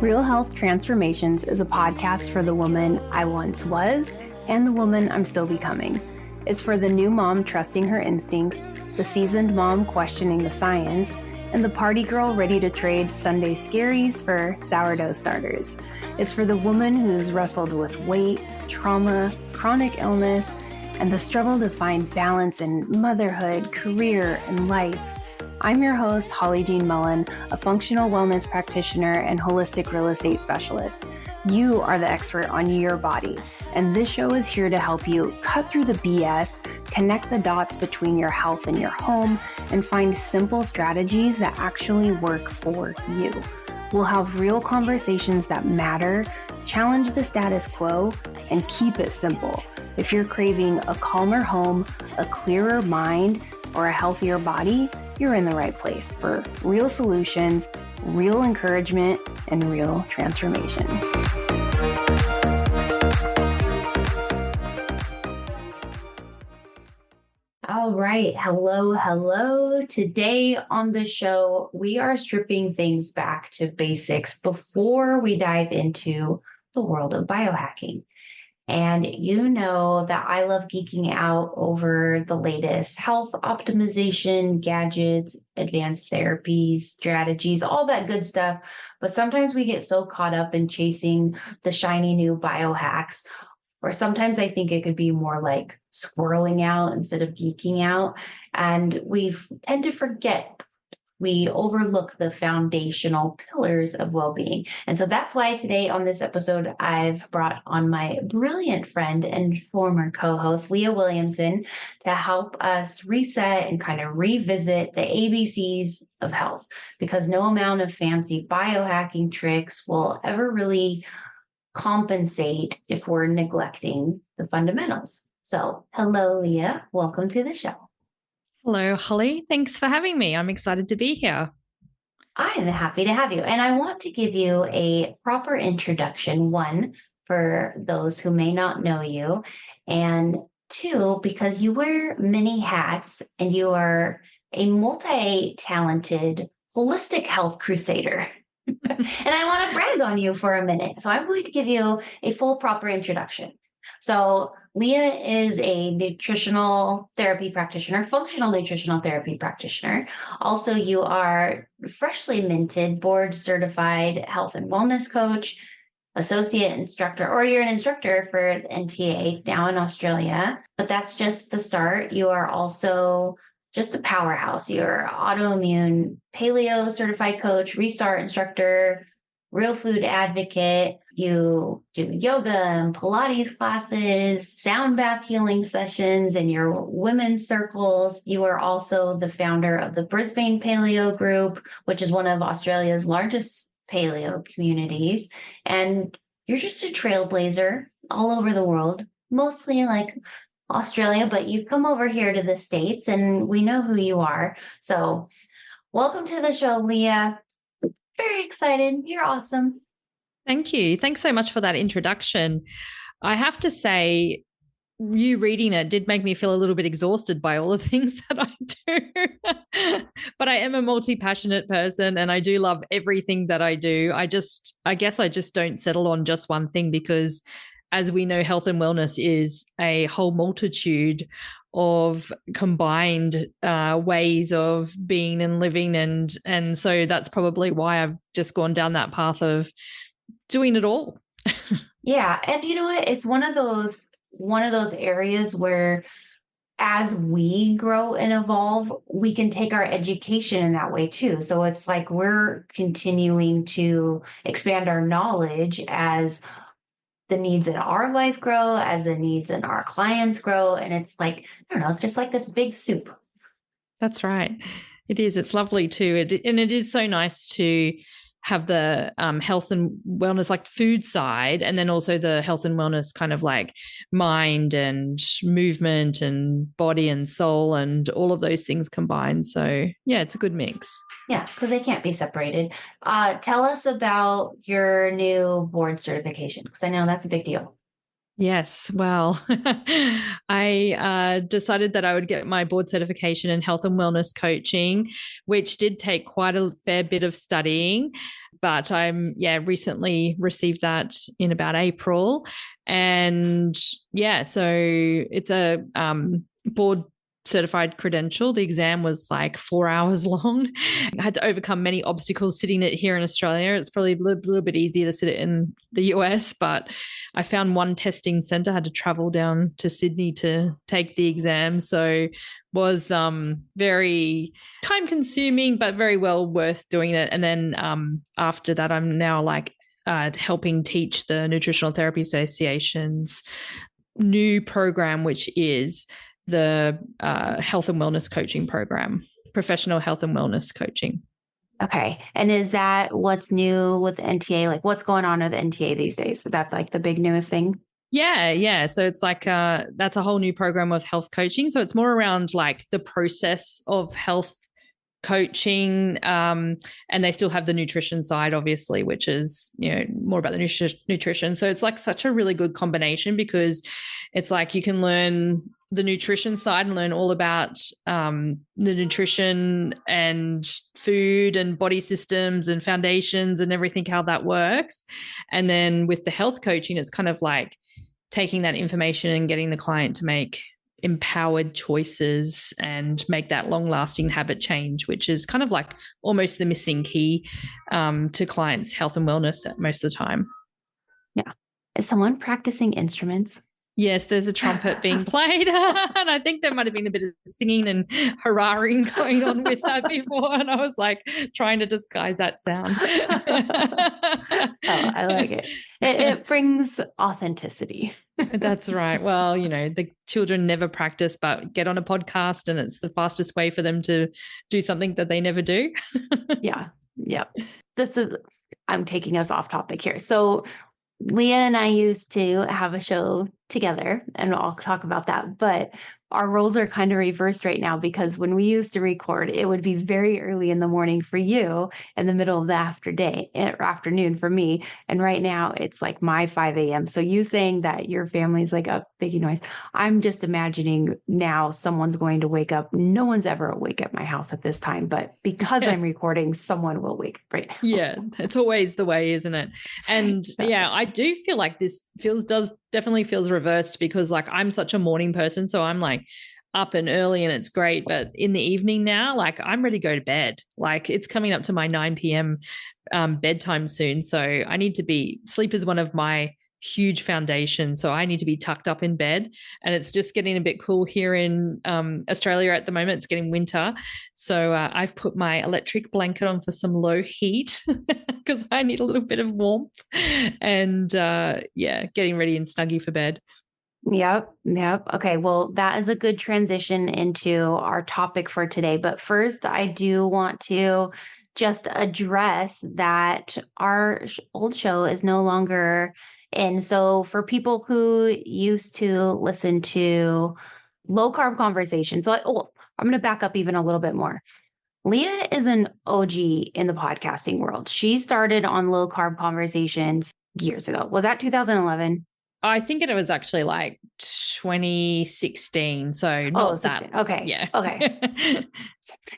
Real Health Transformations is a podcast for the woman I once was and the woman I'm still becoming. It's for the new mom trusting her instincts, the seasoned mom questioning the science, and the party girl ready to trade Sunday scaries for sourdough starters. It's for the woman who's wrestled with weight, trauma, chronic illness, and the struggle to find balance in motherhood, career, and life. I'm your host, Holly Jean Mullen, a functional wellness practitioner and holistic real estate specialist. You are the expert on your body, and this show is here to help you cut through the BS, connect the dots between your health and your home, and find simple strategies that actually work for you. We'll have real conversations that matter, challenge the status quo, and keep it simple. If you're craving a calmer home, a clearer mind, or a healthier body, you're in the right place for real solutions, real encouragement, and real transformation. All right. Hello. Today on the show, we are stripping things back to basics before we dive into the world of biohacking. And you know that I love geeking out over the latest health optimization, gadgets, advanced therapies, strategies, all that good stuff. But sometimes we get so caught up in chasing the shiny new biohacks, or sometimes I think it could be more like squirreling out instead of geeking out. And we tend to forget. We overlook the foundational pillars of well-being. And so that's why today on this episode, I've brought on my brilliant friend and former co-host, Leah Williamson, to help us reset and kind of revisit the ABCs of health, because no amount of fancy biohacking tricks will ever really compensate if we're neglecting the fundamentals. So hello, Leah. Welcome to the show. Hello, Holly. Thanks for having me. I'm excited to be here. I'm happy to have you. And I want to give you a proper introduction, one, for those who may not know you, and two, because you wear many hats and you are a multi-talented, holistic health crusader. And I want to brag on you for a minute. So I'm going to give you a full, proper introduction. So Leah is a nutritional therapy practitioner, functional nutritional therapy practitioner. Also, you are freshly minted, board certified health and wellness coach, associate instructor, or you're an instructor for NTA now in Australia. But that's just the start. You are also just a powerhouse. You're autoimmune paleo certified coach, restart instructor, real food advocate. You do yoga and Pilates classes, sound bath healing sessions, and your women's circles. You are also the founder of the Brisbane Paleo Group, which is one of Australia's largest paleo communities. And you're just a trailblazer all over the world, mostly like Australia, but you've come over here to the States and we know who you are. So welcome to the show, Leah. Very excited. You're awesome. Thank you. Thanks so much for that introduction. I have to say, you reading it did make me feel a little bit exhausted by all the things that I do. But I am a multi-passionate person and I do love everything that I do. I guess I just don't settle on just one thing, because as we know, health and wellness is a whole multitude of combined ways of being and living. And so that's probably why I've just gone down that path of doing it all. Yeah. And you know what? It's one of those areas where as we grow and evolve, we can take our education in that way too. So it's like we're continuing to expand our knowledge as the needs in our life grow, as the needs in our clients grow. And it's like, I don't know, it's just like this big soup. That's right. It is. It's lovely too. And it is so nice to have the health and wellness, like food side, and then also the health and wellness kind of like mind and movement and body and soul and all of those things combined. So yeah, it's a good mix. Yeah, because they can't be separated. Tell us about your new board certification, because I know that's a big deal. Yes. Well, I decided that I would get my board certification in health and wellness coaching, which did take quite a fair bit of studying. But recently received that in about April. And so it's a board certified credential. The exam was like 4 hours long. I had to overcome many obstacles sitting it here in Australia. It's probably a little bit easier to sit it in the US, but I found one testing center, had to travel down to Sydney to take the exam. So was very time consuming, but very well worth doing it. And then after that, I'm now helping teach the Nutritional Therapy Association's new program, which is the health and wellness coaching program, professional health and wellness coaching. Okay. And is that what's new with the NTA? Like what's going on with the NTA these days? Is that like the big newest thing? Yeah. So it's like that's a whole new program of health coaching. So it's more around like the process of health coaching, and they still have the nutrition side, obviously, which is more about the nutrition. So it's like such a really good combination because it's like you can learn the nutrition side and learn all about the nutrition and food and body systems and foundations and everything, how that works. And then with the health coaching, it's kind of like taking that information and getting the client to make empowered choices and make that long-lasting habit change, which is kind of like almost the missing key to clients' health and wellness at most of the time. Yeah. Is someone practicing instruments? Yes, there's a trumpet being played. And I think there might have been a bit of singing and hurrahing going on with that before. And I was like trying to disguise that sound. Oh, I like it. It brings authenticity. That's right. Well, the children never practice, but get on a podcast and it's the fastest way for them to do something that they never do. Yeah. I'm taking us off topic here. So Leah and I used to have a show together, and I'll talk about that. But our roles are kind of reversed right now because when we used to record, it would be very early in the morning for you, in the middle of the afternoon for me. And right now it's like my 5 a.m. So you saying that your family's like up making noise, I'm just imagining now someone's going to wake up. No one's ever awake at my house at this time, but because I'm recording, someone will wake up right now. Yeah, it's always the way, isn't it? And I do feel like this definitely feels reversed because like I'm such a morning person. So I'm like up and early and it's great. But in the evening now, like I'm ready to go to bed. Like it's coming up to my 9 p.m. Bedtime soon. So I need to sleep is one of my huge foundation. So I need to be tucked up in bed, and it's just getting a bit cool here in Australia at the moment. It's getting winter. So I've put my electric blanket on for some low heat because I need a little bit of warmth, and getting ready and snuggy for bed. Yep. Okay. Well, that is a good transition into our topic for today. But first, I do want to just address that our old show is no longer in. So for people who used to listen to low carb conversations, I'm going to back up even a little bit more. Leah is an OG in the podcasting world. She started on low carb conversations years ago. Was that 2011? I think it was actually like 2016. So not 16. that. Okay. Yeah. Okay.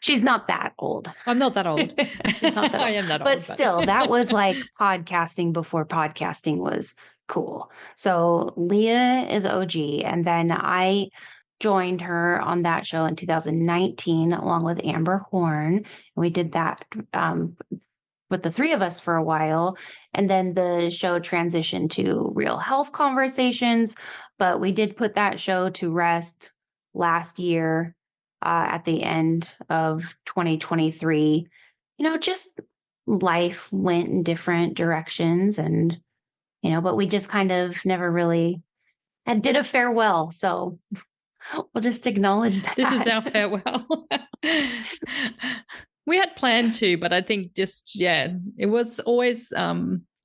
She's not that old. I'm not that old. She's not that old. I am that old. But still, that was like podcasting before podcasting was cool. So Leah is OG. And then I joined her on that show in 2019, along with Amber Horn. And we did that with the three of us for a while. And then the show transitioned to real health conversations. But we did put that show to rest last year at the end of 2023. Just life went in different directions. And, but we just kind of never really did a farewell. So we'll just acknowledge that. This is our farewell. We had planned to, but I think it was always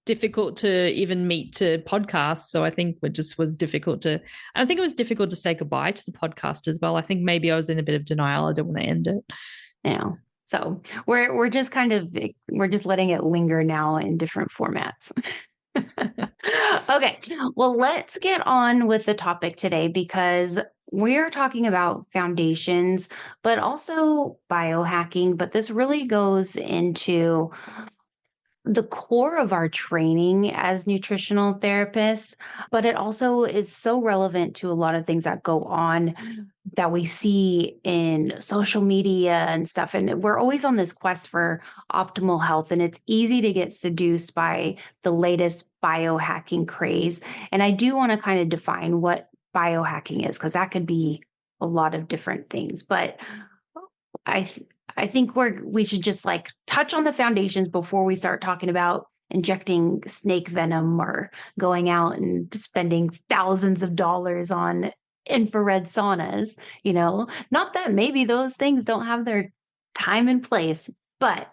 difficult to even meet to podcast. So I think it just was difficult I think it was difficult to say goodbye to the podcast as well. I think maybe I was in a bit of denial. I don't want to end it. Yeah. So we're just letting it linger now in different formats. Okay. Well, let's get on with the topic today because we're talking about foundations, but also biohacking. But this really goes into the core of our training as nutritional therapists, but it also is so relevant to a lot of things that go on that we see in social media and stuff. And we're always on this quest for optimal health, and it's easy to get seduced by the latest biohacking craze. And I do want to kind of define what biohacking is, because that could be a lot of different things. But I th- I think we should just like touch on the foundations before we start talking about injecting snake venom or going out and spending thousands of dollars on infrared saunas, Not that maybe those things don't have their time and place, but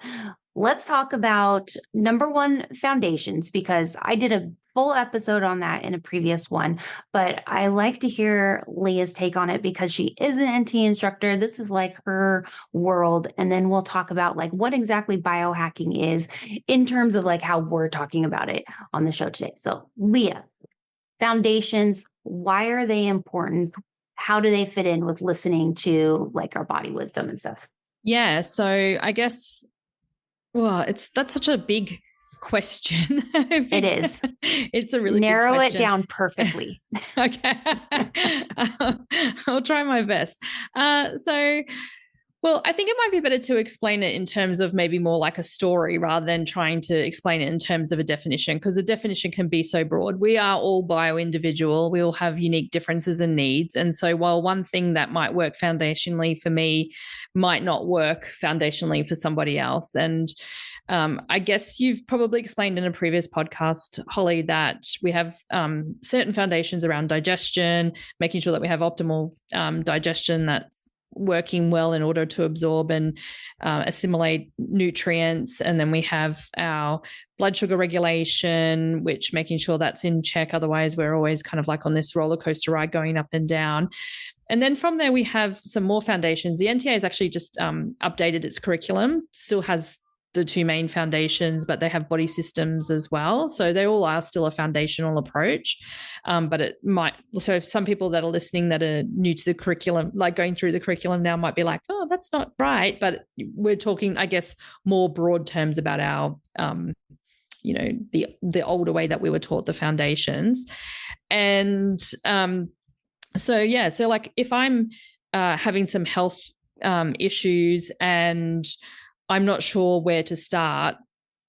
let's talk about number one, foundations, because I did a full episode on that in a previous one, but I like to hear Leah's take on it because she is an NT instructor. This is like her world. And then we'll talk about like what exactly biohacking is in terms of like how we're talking about it on the show today. So, Leah, foundations, why are they important? How do they fit in with listening to like our body wisdom and stuff? Yeah. So I guess, well, that's such a big question. It is. It's a really big Narrow it question. down perfectly. Okay. I'll try my best. So, well, I think it might be better to explain it in terms of maybe more like a story rather than trying to explain it in terms of a definition, because the definition can be so broad. We are all bio-individual. We all have unique differences and needs. And so while one thing that might work foundationally for me might not work foundationally for somebody else. And I guess you've probably explained in a previous podcast, Holly, that we have certain foundations around digestion, making sure that we have optimal digestion that's working well in order to absorb and assimilate nutrients. And then we have our blood sugar regulation, which making sure that's in check. Otherwise, we're always kind of like on this roller coaster ride going up and down. And then from there, we have some more foundations. The NTA has actually just updated its curriculum, still has the two main foundations, but they have body systems as well. So they all are still a foundational approach. But it might, so if some people that are listening that are new to the curriculum, like going through the curriculum now might be like, oh, that's not right. But we're talking, I guess, more broad terms about our, the older way that we were taught the foundations. And so like if I'm having some health issues and I'm not sure where to start,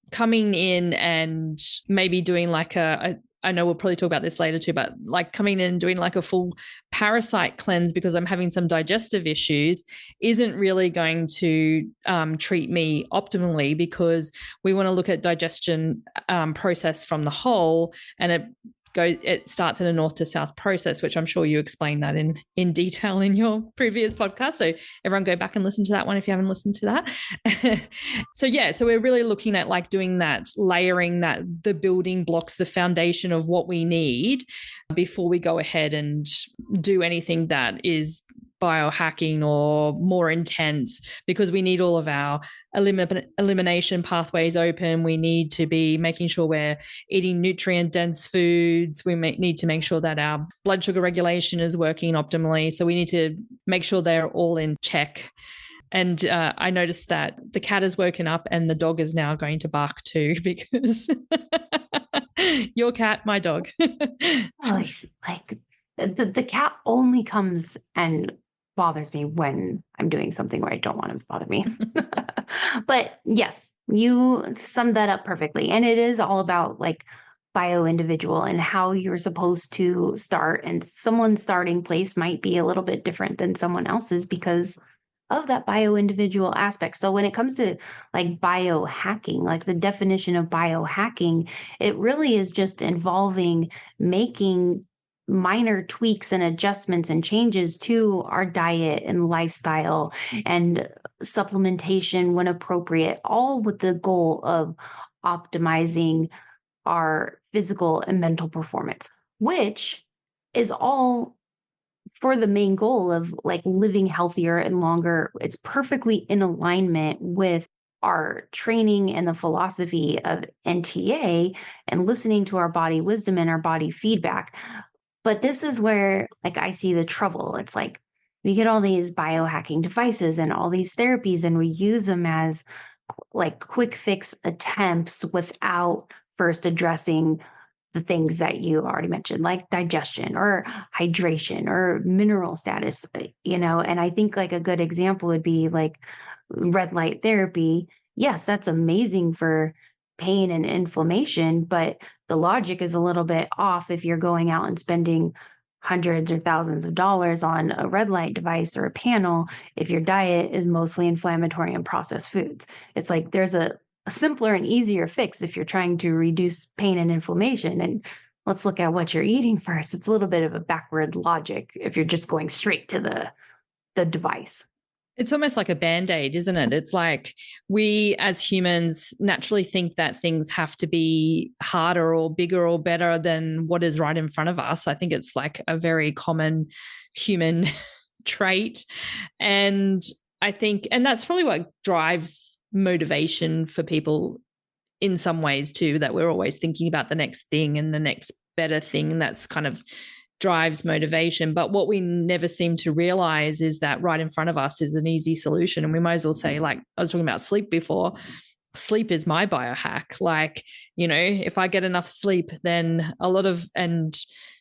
coming in and maybe doing like I know we'll probably talk about this later too, but like coming in and doing like a full parasite cleanse because I'm having some digestive issues isn't really going to treat me optimally, because we want to look at digestion process from the whole, and it starts in a north to south process, which I'm sure you explained that in detail in your previous podcast. So everyone go back and listen to that one if you haven't listened to that. So we're really looking at like doing that, layering that, the building blocks, the foundation of what we need before we go ahead and do anything that is biohacking or more intense, because we need all of our elimination pathways open. We need to be making sure we're eating nutrient dense foods. We need to make sure that our blood sugar regulation is working optimally. So we need to make sure they're all in check. And I noticed that the cat has woken up and the dog is now going to bark too, because your cat, my dog. Oh, like the cat only comes and bothers me when I'm doing something where I don't want him to bother me. But yes, you summed that up perfectly. And it is all about like bio-individual and how you're supposed to start. And someone's starting place might be a little bit different than someone else's because of that bio-individual aspect. So when it comes to like biohacking, like the definition of biohacking, it really is just involving making minor tweaks and adjustments and changes to our diet and lifestyle and supplementation when appropriate, all with the goal of optimizing our physical and mental performance, which is all for the main goal of like living healthier and longer. It's perfectly in alignment with our training and the philosophy of NTA and listening to our body wisdom and our body feedback. But this is where, like, I see the trouble. It's like we get all these biohacking devices and all these therapies, and we use them as like quick fix attempts without first addressing the things that you already mentioned, like digestion or hydration or mineral status, and I think like a good example would be like red light therapy. Yes, that's amazing for pain and inflammation, but the logic is a little bit off if you're going out and spending hundreds or thousands of dollars on a red light device or a panel if your diet is mostly inflammatory and processed foods. It's like there's a simpler and easier fix if you're trying to reduce pain and inflammation. And let's look at what you're eating first. It's a little bit of a backward logic if you're just going straight to the device. It's almost like a Band-Aid, isn't it? It's like we as humans naturally think that things have to be harder or bigger or better than what is right in front of us. I think it's like a very common human trait. And I think, and that's probably what drives motivation for people in some ways too, that we're always thinking about the next thing and the next better thing. And that's kind of drives motivation. But what we never seem to realize is that right in front of us is an easy solution. And we might as well say, like I was talking about sleep before, sleep is my biohack. Like, if I get enough sleep, then a lot of, and,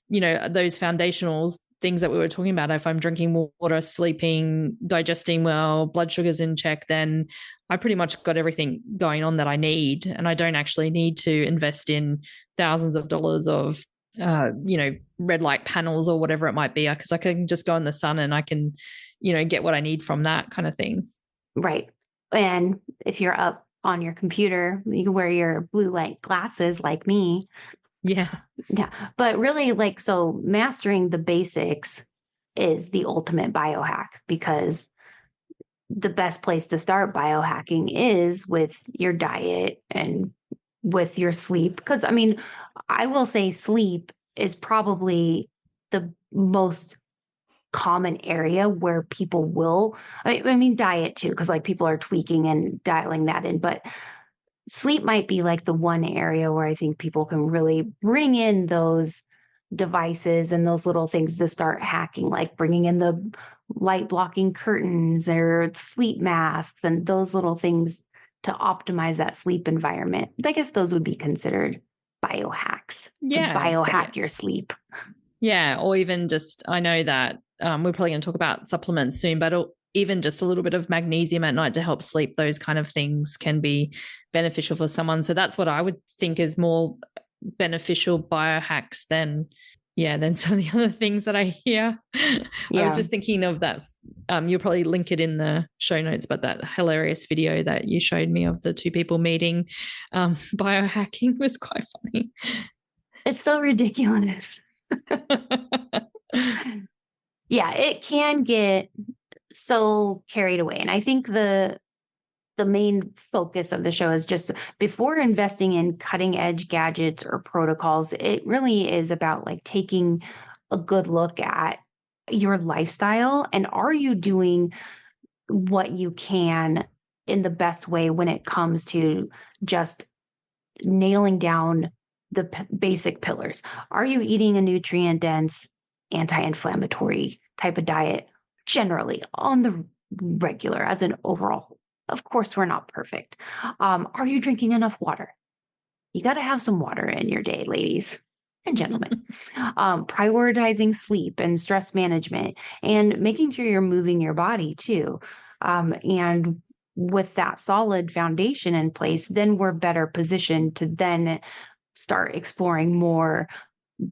those foundational things that we were talking about, if I'm drinking water, sleeping, digesting well, blood sugar's in check, then I pretty much got everything going on that I need. And I don't actually need to invest in thousands of dollars of red light panels or whatever it might be, because I can just go in the sun and I can, get what I need from that kind of thing. Right. And if you're up on your computer, you can wear your blue light glasses like me. Yeah. Yeah. But really, like, so mastering the basics is the ultimate biohack, because the best place to start biohacking is with your diet and with your sleep. Because I mean, I will say sleep is probably the most common area where people will, I mean, diet too, because like people are tweaking and dialing that in, but sleep might be like the one area where I think people can really bring in those devices and those little things to start hacking, like bringing in the light blocking curtains or sleep masks and those little things to optimize that sleep environment. I guess those would be considered biohacks. Yeah. Biohack your sleep. Yeah. Or even just, I know that we're probably going to talk about supplements soon, but even just a little bit of magnesium at night to help sleep, those kind of things can be beneficial for someone. So that's what I would think is more beneficial biohacks than some of the other things that I hear. Yeah. I was just thinking of that. You'll probably link it in the show notes, but that hilarious video that you showed me of the two people meeting, biohacking was quite funny. It's so ridiculous. Yeah, it can get so carried away. And I think the main focus of the show is just before investing in cutting edge gadgets or protocols, it really is about like taking a good look at your lifestyle and are you doing what you can in the best way when it comes to just nailing down the basic pillars. Are you eating a nutrient dense, anti-inflammatory type of diet generally on the regular as an overall? Of course, we're not perfect. Are you drinking enough water? You got to have some water in your day, ladies and gentlemen. Prioritizing sleep and stress management and making sure you're moving your body too. And with that solid foundation in place, then we're better positioned to then start exploring more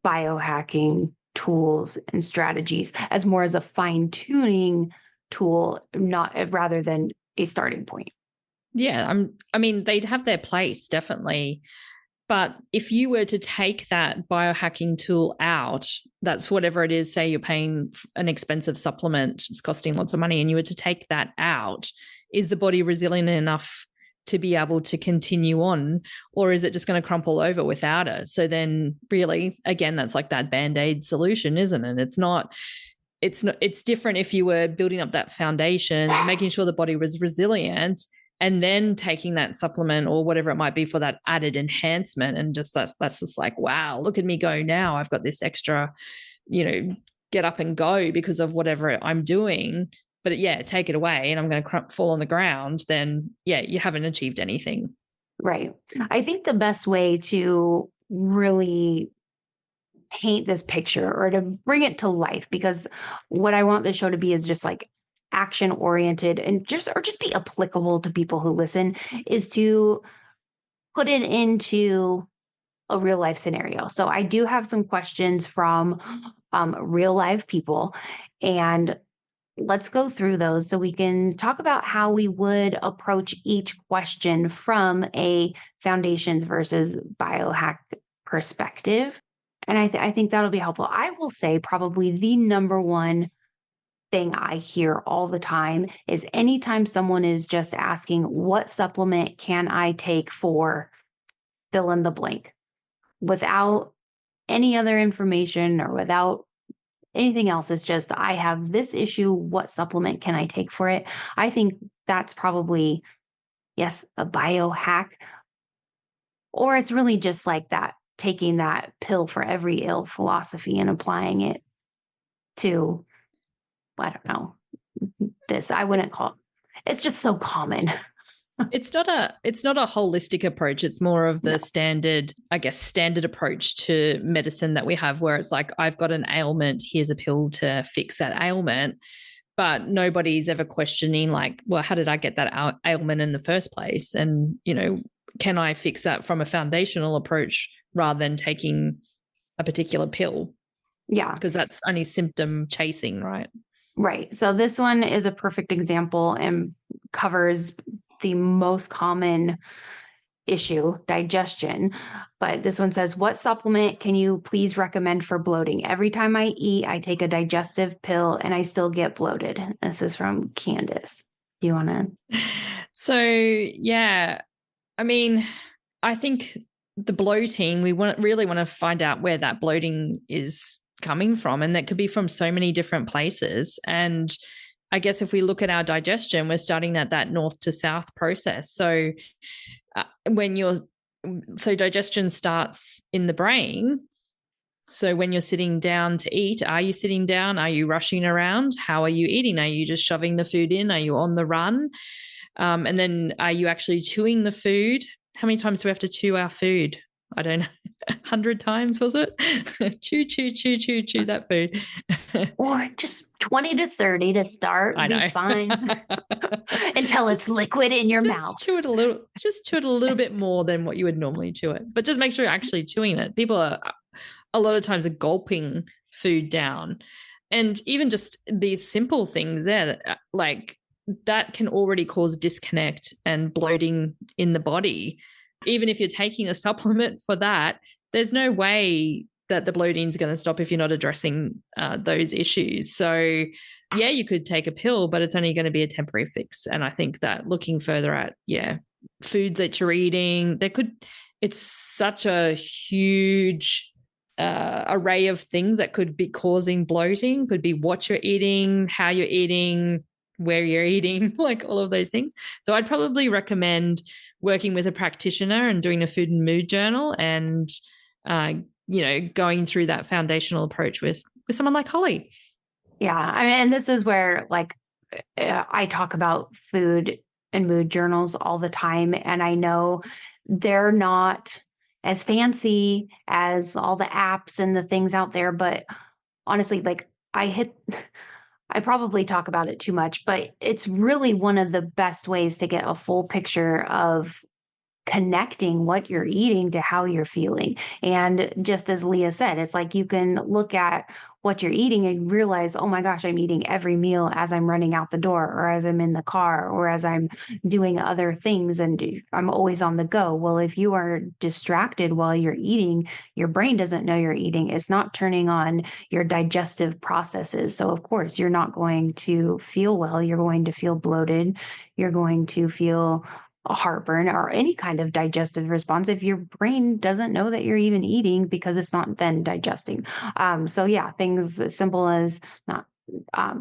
biohacking tools and strategies as more as a fine-tuning tool, not rather than a starting point. Yeah, I mean, they'd have their place, definitely. But if you were to take that biohacking tool out, that's whatever it is, say you're paying an expensive supplement, it's costing lots of money, and you were to take that out, is the body resilient enough to be able to continue on, or is it just going to crumple over without it? So then really, again, that's like that Band-Aid solution, isn't it? It's different if you were building up that foundation, making sure the body was resilient, and then taking that supplement or whatever it might be for that added enhancement. And just that's just like, wow, look at me go now. I've got this extra, get up and go because of whatever I'm doing. But yeah, take it away and I'm going to fall on the ground, then yeah, you haven't achieved anything. Right. I think the best way to really paint this picture or to bring it to life, because what I want this show to be is just like action oriented and just be applicable to people who listen, is to put it into a real life scenario. So I do have some questions from real life people, and let's go through those so we can talk about how we would approach each question from a foundations versus biohack perspective. And I think that'll be helpful. I will say probably the number one thing I hear all the time is anytime someone is just asking, what supplement can I take for fill in the blank, without any other information or without anything else. It's just, I have this issue. What supplement can I take for it? I think that's probably, yes, a biohack, or it's really just like that, taking that pill for every ill philosophy and applying it to, I don't know, this. I wouldn't call it. It's just so common. It's not a holistic approach. It's more of the standard approach to medicine that we have, where it's like, I've got an ailment, here's a pill to fix that ailment. But nobody's ever questioning like, well, how did I get that ailment in the first place? And, can I fix that from a foundational approach rather than taking a particular pill? Yeah. Because that's only symptom chasing, right? Right. So this one is a perfect example and covers the most common issue, digestion. But this one says, what supplement can you please recommend for bloating? Every time I eat, I take a digestive pill and I still get bloated. This is from Candace. Do you want to? So, yeah, I mean, I think the bloating, we really want to find out where that bloating is coming from. And that could be from so many different places. And I guess if we look at our digestion, we're starting at that north to south process. So digestion starts in the brain. So when you're sitting down to eat, are you sitting down? Are you rushing around? How are you eating? Are you just shoving the food in? Are you on the run? And then are you actually chewing the food? How many times do we have to chew our food? I don't know. 100 times, was it? chew that food. Or just 20 to 30 to start. I know. Be fine. Until it's liquid in your mouth. Chew it a little bit more than what you would normally chew it. But just make sure you're actually chewing it. People are a lot of times gulping food down. And even just these simple things there, like that can already cause disconnect and bloating in the body. Even if you're taking a supplement for that, there's no way that the bloating is going to stop if you're not addressing those issues. So yeah, you could take a pill, but it's only going to be a temporary fix. And I think that looking further at, foods that you're eating, it's such a huge array of things that could be causing bloating. Could be what you're eating, how you're eating, where you're eating, like all of those things. So I'd probably recommend working with a practitioner and doing a food and mood journal and, going through that foundational approach with someone like Holly. Yeah. I mean, and this is where I talk about food and mood journals all the time. And I know they're not as fancy as all the apps and the things out there, but honestly, I probably talk about it too much, but it's really one of the best ways to get a full picture of connecting what you're eating to how you're feeling. And just as Leah said, it's like you can look at what you're eating and realize, oh my gosh, I'm eating every meal as I'm running out the door or as I'm in the car or as I'm doing other things and I'm always on the go. Well, if you are distracted while you're eating, your brain doesn't know you're eating. It's not turning on your digestive processes. So of course, you're not going to feel well. You're going to feel bloated. You're going to feel heartburn or any kind of digestive response if your brain doesn't know that you're even eating because it's not then digesting. So yeah, things as simple as not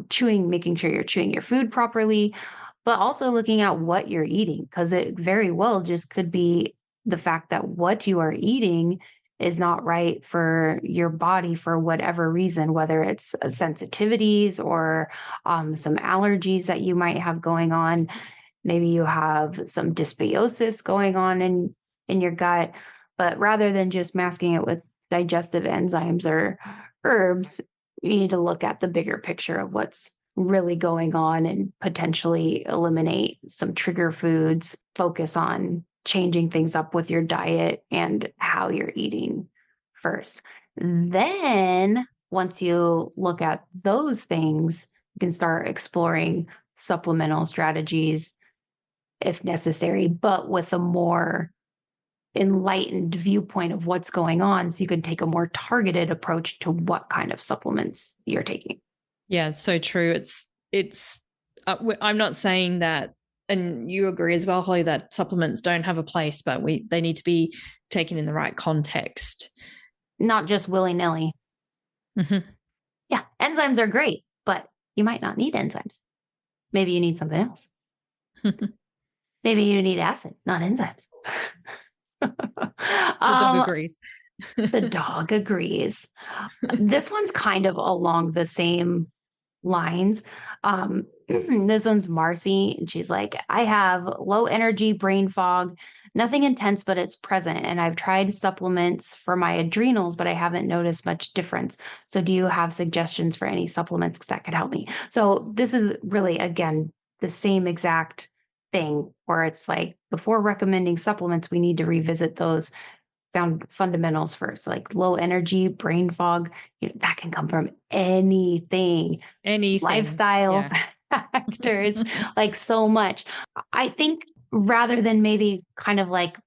chewing, making sure you're chewing your food properly. but also looking at what you're eating, because it very well just could be the fact that what you are eating is not right for your body for whatever reason, whether it's sensitivities or some allergies that you might have going on. Maybe you have some dysbiosis going on in your gut, but rather than just masking it with digestive enzymes or herbs, you need to look at the bigger picture of what's really going on and potentially eliminate some trigger foods, focus on changing things up with your diet and how you're eating first. Then, once you look at those things, you can start exploring supplemental strategies if necessary, but with a more enlightened viewpoint of what's going on. So you can take a more targeted approach to what kind of supplements you're taking. Yeah, it's so true. I'm not saying that, and you agree as well, Holly, that supplements don't have a place, but they need to be taken in the right context. Not just willy-nilly. Mm-hmm. Yeah, enzymes are great, but you might not need enzymes. Maybe you need something else. Maybe you need acid, not enzymes. The dog agrees. The dog agrees. This one's kind of along the same lines. This one's Marcy, and she's like, I have low energy brain fog, nothing intense, but it's present. And I've tried supplements for my adrenals, but I haven't noticed much difference. So, do you have suggestions for any supplements that could help me? So, this is really, again, the same exact thing where it's like before recommending supplements, we need to revisit those fundamentals first, like low energy, brain fog. That can come from anything, lifestyle factors, like so much. I think rather than maybe kind of like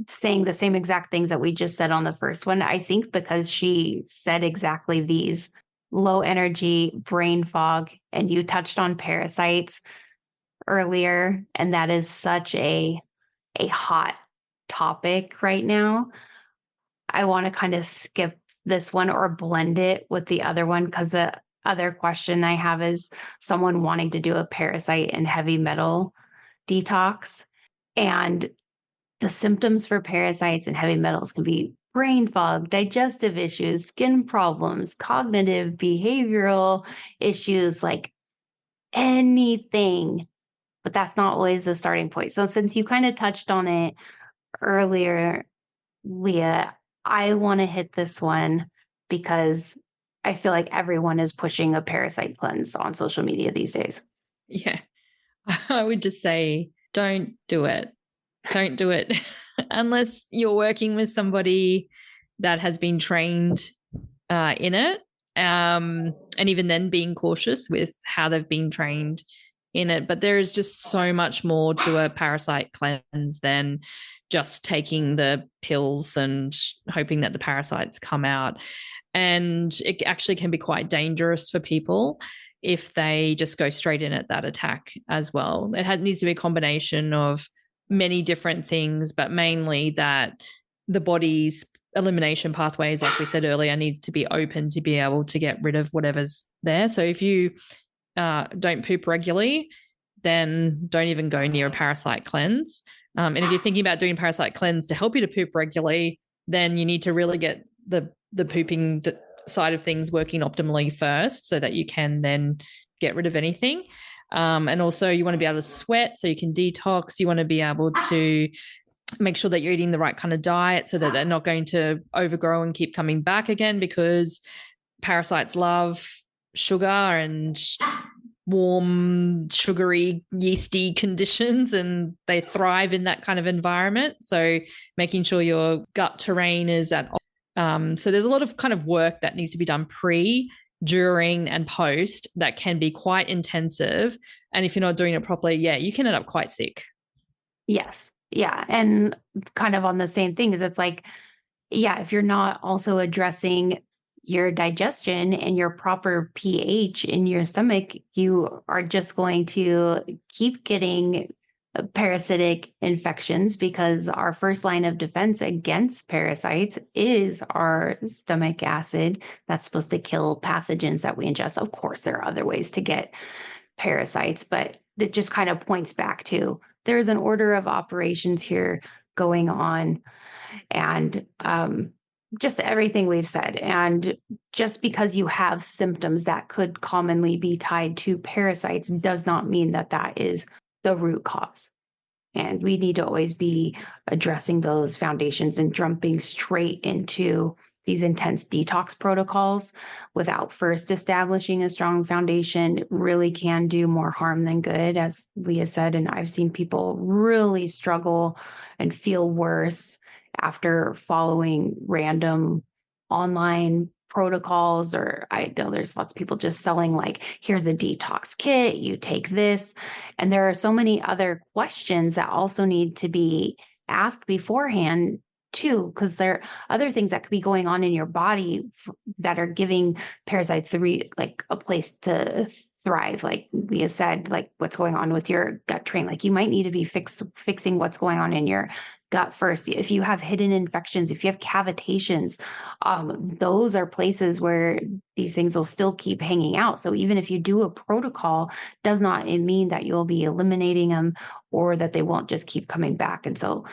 saying the same exact things that we just said on the first one, I think because she said exactly these: low energy, brain fog, and you touched on parasites earlier, and that is such a hot topic right now. I want to kind of skip this one or blend it with the other one, because the other question I have is someone wanting to do a parasite and heavy metal detox. And the symptoms for parasites and heavy metals can be brain fog, digestive issues, skin problems, cognitive, behavioral issues, like anything. But that's not always the starting point. So, since you kind of touched on it earlier, Leah, I want to hit this one because I feel like everyone is pushing a parasite cleanse on social media these days. Yeah. I would just say, don't do it. Don't do it unless you're working with somebody that has been trained in it. And even then, being cautious with how they've been trained in it. But there is just so much more to a parasite cleanse than just taking the pills and hoping that the parasites come out. And it actually can be quite dangerous for people if they just go straight in at that attack as well. It needs to be a combination of many different things, but mainly that the body's elimination pathways, like we said earlier, needs to be open to be able to get rid of whatever's there. So if you don't poop regularly, then don't even go near a parasite cleanse. And if you're thinking about doing a parasite cleanse to help you to poop regularly, then you need to really get the pooping side of things working optimally first so that you can then get rid of anything. And also you want to be able to sweat so you can detox. You want to be able to make sure that you're eating the right kind of diet so that they're not going to overgrow and keep coming back again, because parasites love sugar and warm, sugary, yeasty conditions, and they thrive in that kind of environment. So making sure your gut terrain is at so there's a lot of kind of work that needs to be done pre, during, and post that can be quite intensive. And if you're not doing it properly, you can end up quite sick. Yes. Yeah. And kind of on the same thing is it's like, if you're not also addressing your digestion and your proper pH in your stomach, you are just going to keep getting parasitic infections, because our first line of defense against parasites is our stomach acid that's supposed to kill pathogens that we ingest. Of course, there are other ways to get parasites, but it just kind of points back to there's an order of operations here going on, and just everything we've said. And just because you have symptoms that could commonly be tied to parasites does not mean that that is the root cause. And we need to always be addressing those foundations, and jumping straight into these intense detox protocols without first establishing a strong foundation really can do more harm than good, as Leah said. And I've seen people really struggle and feel worse after following random online protocols. Or I know there's lots of people just selling, like, here's a detox kit, you take this. And there are so many other questions that also need to be asked beforehand too, because there are other things that could be going on in your body that are giving parasites like a place to thrive. Like Leah said, like what's going on with your gut train. Like you might need to be fixing what's going on in your gut first. If you have hidden infections, if you have cavitations, those are places where these things will still keep hanging out. So even if you do a protocol, does not mean that you'll be eliminating them or that they won't just keep coming back. And so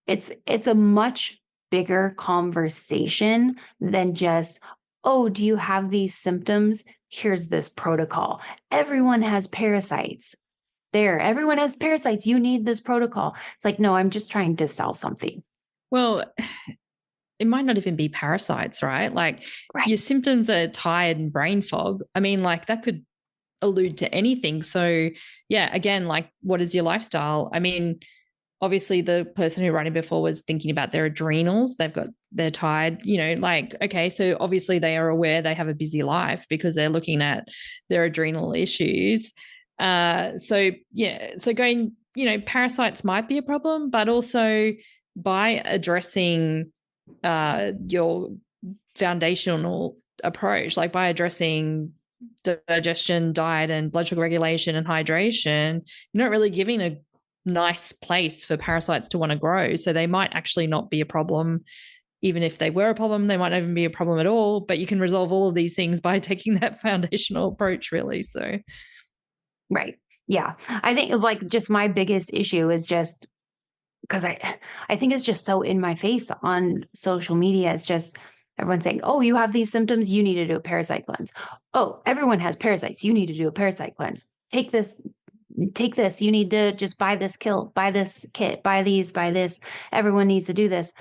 it's a much bigger conversation than just, oh, do you have these symptoms? Here's this protocol. Everyone has parasites. Everyone has parasites. You need this protocol. It's like, no, I'm just trying to sell something. Well, it might not even be parasites, right? Like Right. your symptoms are tired and brain fog. I mean, like that could allude to anything. So, yeah, again, like what is your lifestyle? I mean, obviously the person who wrote it before was thinking about their adrenals. They're tired, like, okay, so obviously they are aware they have a busy life because they're looking at their adrenal issues. So going, parasites might be a problem, but also by addressing your foundational approach, like by addressing digestion, diet, and blood sugar regulation and hydration, you're not really giving a nice place for parasites to want to grow. So they might actually not be a problem. Even if they were a problem, they might not even be a problem at all. But you can resolve all of these things by taking that foundational approach, really. So, right. Yeah. I think like just my biggest issue is just because I think it's just so in my face on social media. It's just everyone saying, oh, you have these symptoms, you need to do a parasite cleanse. Oh, everyone has parasites, you need to do a parasite cleanse. Take this, you need to just buy this buy this kit, buy this. Everyone needs to do this.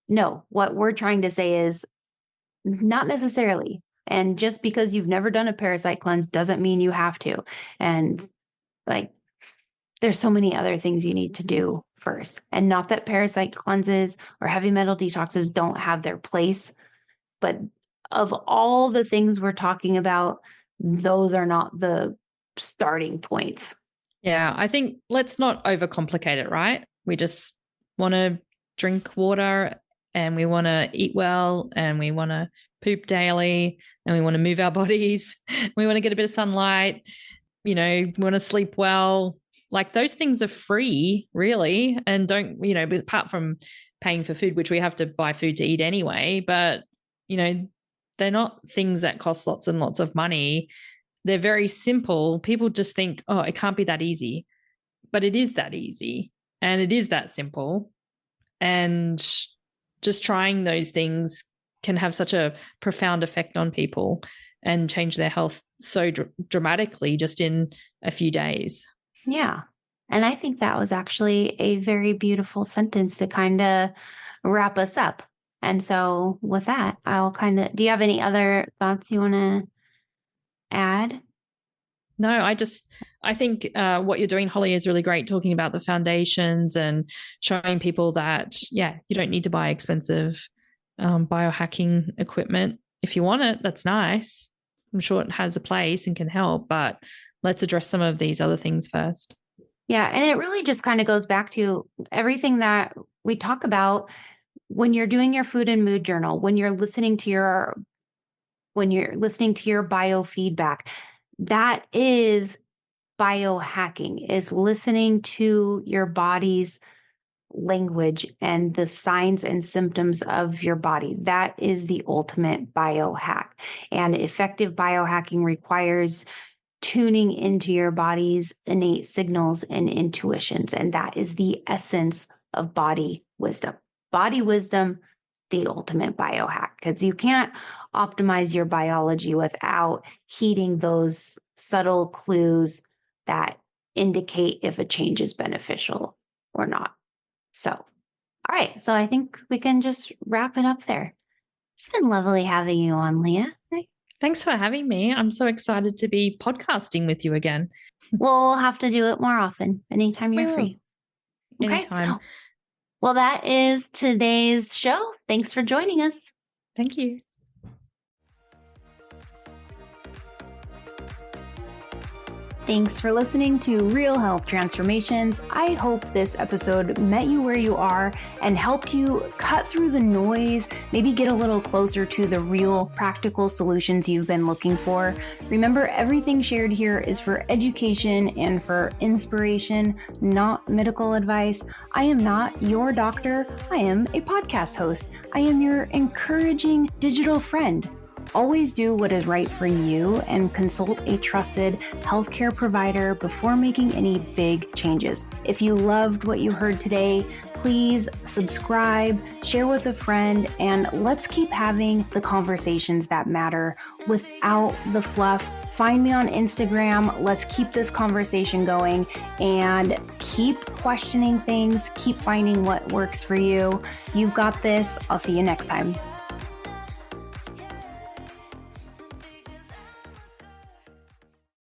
No, what we're trying to say is not necessarily. And just because you've never done a parasite cleanse doesn't mean you have to. And like, there's so many other things you need to do first. And not that parasite cleanses or heavy metal detoxes don't have their place, but of all the things we're talking about, those are not the starting points. yeah, I think let's not overcomplicate it, right? We just want to drink water and we want to eat well and we want to poop daily and we want to move our bodies. We want to get a bit of sunlight, we want to sleep well. Like those things are free, really. And don't, apart from paying for food, which we have to buy food to eat anyway, but, they're not things that cost lots and lots of money. They're very simple. People just think, oh, it can't be that easy. But it is that easy and it is that simple. And just trying those things can have such a profound effect on people and change their health so dramatically just in a few days. Yeah. And I think that was actually a very beautiful sentence to kind of wrap us up. And so with that, do you have any other thoughts you want to add? No, I think what you're doing, Holly, is really great, talking about the foundations and showing people that, yeah, you don't need to buy expensive biohacking equipment. If you want it, that's nice. I'm sure it has a place and can help, but let's address some of these other things first. Yeah. And it really just kind of goes back to everything that we talk about when you're doing your food and mood journal, when you're listening to your biofeedback. That is biohacking, is listening to your body's language and the signs and symptoms of your body. That is the ultimate biohack. And effective biohacking requires tuning into your body's innate signals and intuitions. And that is the essence of body wisdom. Body wisdom, the ultimate biohack, because you can't optimize your biology without heeding those subtle clues that indicate if a change is beneficial or not. So, all right. So I think we can just wrap it up there. It's been lovely having you on, Leah. Thanks for having me. I'm so excited to be podcasting with you again. We'll have to do it more often, anytime you're free. Okay. Anytime. Well, that is today's show. Thanks for joining us. Thank you. Thanks for listening to Real Health Transformations. I hope this episode met you where you are and helped you cut through the noise, maybe get a little closer to the real practical solutions you've been looking for. Remember, everything shared here is for education and for inspiration, not medical advice. I am not your doctor. I am a podcast host. I am your encouraging digital friend. Always do what is right for you and consult a trusted healthcare provider before making any big changes. If you loved what you heard today, please subscribe, share with a friend, and let's keep having the conversations that matter without the fluff. Find me on Instagram. Let's keep this conversation going and keep questioning things. Keep finding what works for you. You've got this. I'll see you next time.